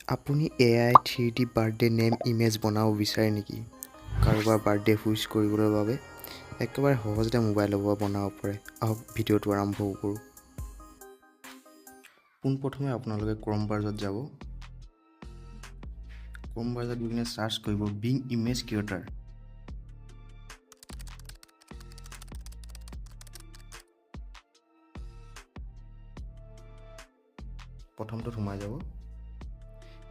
আপুনি AI 3D birthday name image বনাব বিচাৰে নেকি? কাৰোবাৰ বাৰ্থডে উইচ কৰিবলৈ বাবে একেবাৰে সহজতে মোবাইলৰ পৰা বনাব পাৰে। আহক ভিডিঅ'টো আৰম্ভ কৰোঁ। পোনপ্ৰথমে আপোনালোকে ক্ৰম ব্ৰাউজাৰত যাব। ক্ৰম ব্ৰাউজাৰত গৈ কিনে চাৰ্চ কৰিব বিং ইমেজ ক্ৰিয়েটাৰ। প্ৰথমটোত সোমাই যাব।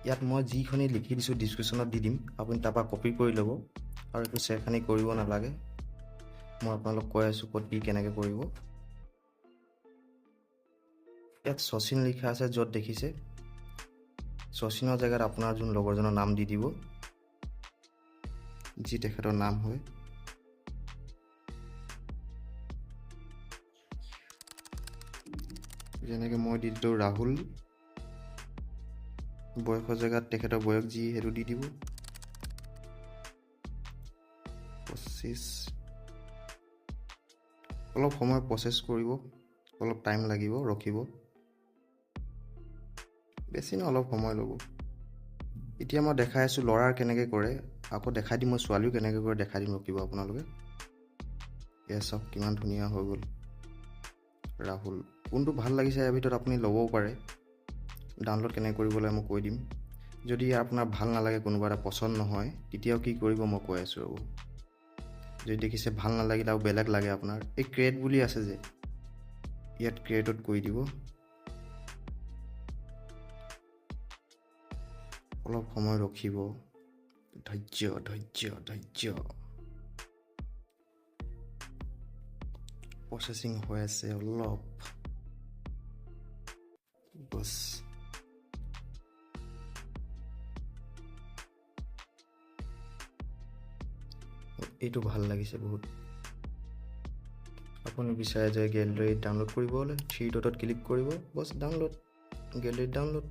ইয়াত মই যিখনি লিখি দিছোঁ ডিছক্ৰিপশ্যনত দি দিম, আপুনি তাৰপৰা কপি কৰি ল'ব আৰু একো চেৰখানি কৰিব নালাগে। মই আপোনালোক কৈ আছোঁ ক'ত কি কেনেকৈ কৰিব। ইয়াত শচীন লিখা আছে, য'ত দেখিছে শচীনৰ জেগাত আপোনাৰ যোন লগৰজনৰ নাম দি দিব, যি তেখেতৰ নাম হয়। যেনেকৈ মই দি দিলোঁ ৰাহুল। বয়সৰ জেগাত তেখেতৰ বয়স যি সেইটো দি দিব, 25। অলপ সময় প্ৰচেছ কৰিব, অলপ টাইম লাগিব, ৰখিব। বেছি নহয়, অলপ সময় ল'ব। এতিয়া মই দেখাই আছোঁ ল'ৰাৰ কেনেকৈ কৰে, আকৌ দেখাই দিম মই ছোৱালীও কেনেকৈ কৰে দেখাই দিম, ৰখিব আপোনালোকে। এয়া চাওক কিমান ধুনীয়া হৈ গ'ল ৰাহুল। কোনটো ভাল লাগিছে ইয়াৰ ভিতৰত আপুনি ল'বও পাৰে। ডাউনলোড কেনেকৈ কৰিব লাগে মই কৈ দিম। যদি আপোনাৰ ভাল নালাগে, কোনোবা এটা পচন্দ নহয়, তেতিয়াও কি কৰিব মই কৈ আছোঁ ৰ'ব। যদি দেখিছে ভাল নালাগিলে আৰু বেলেগ লাগে আপোনাৰ, এই ক্ৰিয়েট বুলি আছে যে, ইয়াত ক্ৰিয়েটত কৰি দিব। অলপ সময় ৰখিব, ধৈৰ্য। প্ৰচেছিং হৈ আছে অলপ, বছ। এইটো ভাল লাগিছে বহুত। আপুনি বিচাৰে যে গেলেৰীত ডাউনলোড কৰিবলৈ, 3 ডটত ক্লিক কৰিব, বছ ডাউনলোড, গেলেৰীত ডাউনলোড।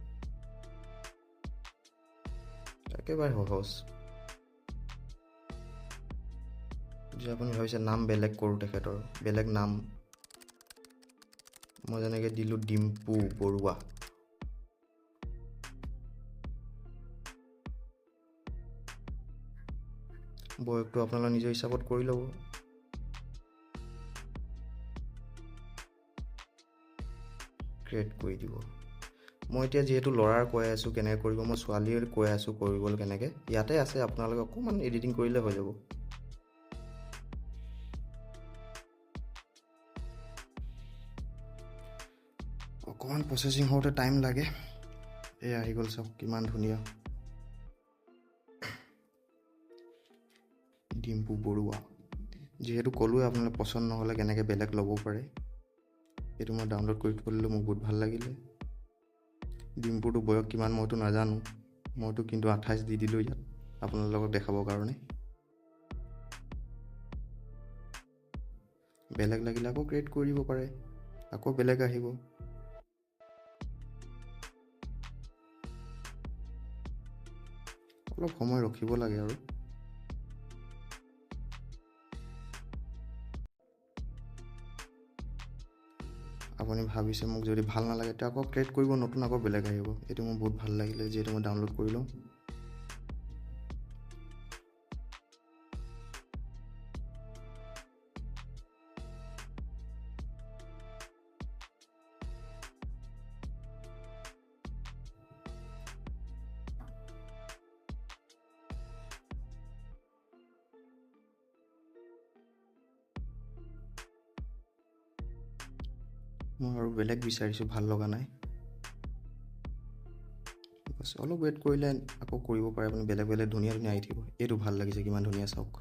একেবাৰে সহজ। যে আপুনি ভাবিছে নাম বেলেগ কৰোঁ তেখেতৰ, বেলেগ নাম মই যেনেকৈ দিলোঁ ডিম্পু বৰুৱা। বয়সটো আপোনালোকে নিজৰ হিচাপত কৰি ল'ব। ক্ৰিয়েট কৰি দিব। মই এতিয়া যিহেতু ল'ৰাৰ কৈ আছোঁ কেনেকৈ কৰিব, মই ছোৱালীৰ কৈ আছোঁ কৰিবলৈ কেনেকৈ। ইয়াতে আছে, আপোনালোকে অকণমান এডিটিং কৰিলে হৈ যাব। অকণমান প্ৰচেছিং হওঁতে টাইম লাগে। এই আহি গ'ল, চাওক কিমান ধুনীয়া। ডিম্পু বৰুৱা। যিহেতু ক'লোৱে আপোনালোকে পচন্দ নহ'লে কেনেকৈ বেলেগ ল'ব পাৰে। এইটো মই ডাউনলোড কৰি থৈ দিলোঁ, মোক বহুত ভাল লাগিলে। ডিম্পুৰটো বয়স কিমান মইতো নাজানো, মইতো কিন্তু 28 দি দিলোঁ ইয়াত আপোনালোকক দেখাবৰ কাৰণে। বেলেগ লাগিলে আকৌ ক্ৰিয়েট কৰি দিব পাৰে, আকৌ বেলেগ আহিব। অলপ সময় ৰখিব লাগে আৰু। আপুনি ভাবিছে মোক যদি ভাল নালাগে তেতিয়া আকৌ ক্ৰিয়েট কৰিব, নতুন আকৌ বেলেগ আহিব। এইটো মোৰ বহুত ভাল লাগিলে, যিহেতু মই ডাউনলোড কৰি লওঁ। মই আৰু বেলেগ বিচাৰিছোঁ, ভাল লগা নাই। বছ অলপ ৱেইট কৰিলে আকৌ কৰিব পাৰে আপুনি, বেলেগ বেলেগ ধুনীয়া ধুনীয়া আহি থাকিব। এইটো ভাল লাগিছে, কিমান ধুনীয়া চাওক।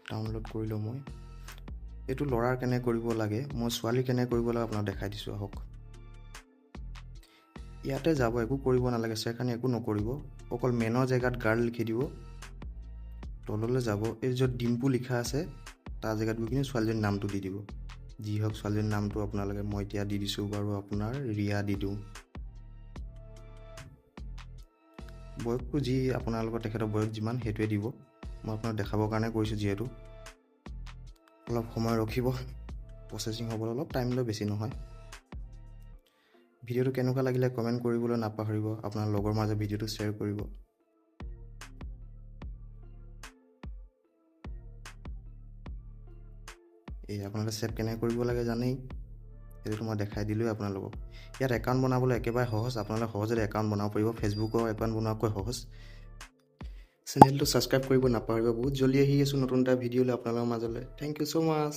ডাউনলোড কৰিলোঁ মই। এইটো ল'ৰাৰ কেনেকৈ কৰিব লাগে, মই ছোৱালী কেনেকৈ কৰিব লাগে আপোনাক দেখাই দিছোঁ, আহক। ইয়াতে যাব, একো কৰিব নালাগে, চেৰখানি একো নকৰিব। অকল মেনৰ জেগাত গাৰ্ল লিখি দিব। তললৈ যাব, এই য'ত ডিম্পু লিখা আছে তাৰ জেগাত গৈ কিনে ছোৱালীজনীৰ নামটো দি দিব। যি হওক ছোৱালীজনীৰ নামটো আপোনালোকে, মই এতিয়া দি দিছোঁ বাৰু আপোনাৰ ৰিয়া দি দিওঁ। বয়সটো যি আপোনালোকৰ তেখেতৰ বয়স যিমান সেইটোৱে দিব। মই আপোনাক দেখাবৰ কাৰণে কৰিছোঁ যিহেতু অলপ সময় ৰখিব প্ৰচেছিং হ'বলৈ অলপ টাইম লৈ বেছি নহয় ভিডিঅ'টো কেনেকুৱা লাগিলে কমেণ্ট কৰিবলৈ নাপাহৰিব আপোনাৰ লগৰ মাজত ভিডিঅ'টো শ্বেয়াৰ কৰিব এই আপোনালোকে ছেভ কেনেকৈ কৰিব লাগে জানেই সেইটো মই দেখাই দিলোঁৱেই আপোনালোকক ইয়াত একাউণ্ট বনাবলৈ একেবাৰে সহজ আপোনালোকে সহজতে একাউণ্ট বনাব পাৰিব ফেচবুকৰ একাউণ্ট বনোৱাকৈ সহজ চেনেলটো ছাবস্ক্ৰাইব কৰিব নাপাহৰিব বহুত জলদি আহি আছোঁ নতুন এটা ভিডিঅ' লৈ আপোনালোকৰ মাজলৈ থেংক ইউ ছ' মাছ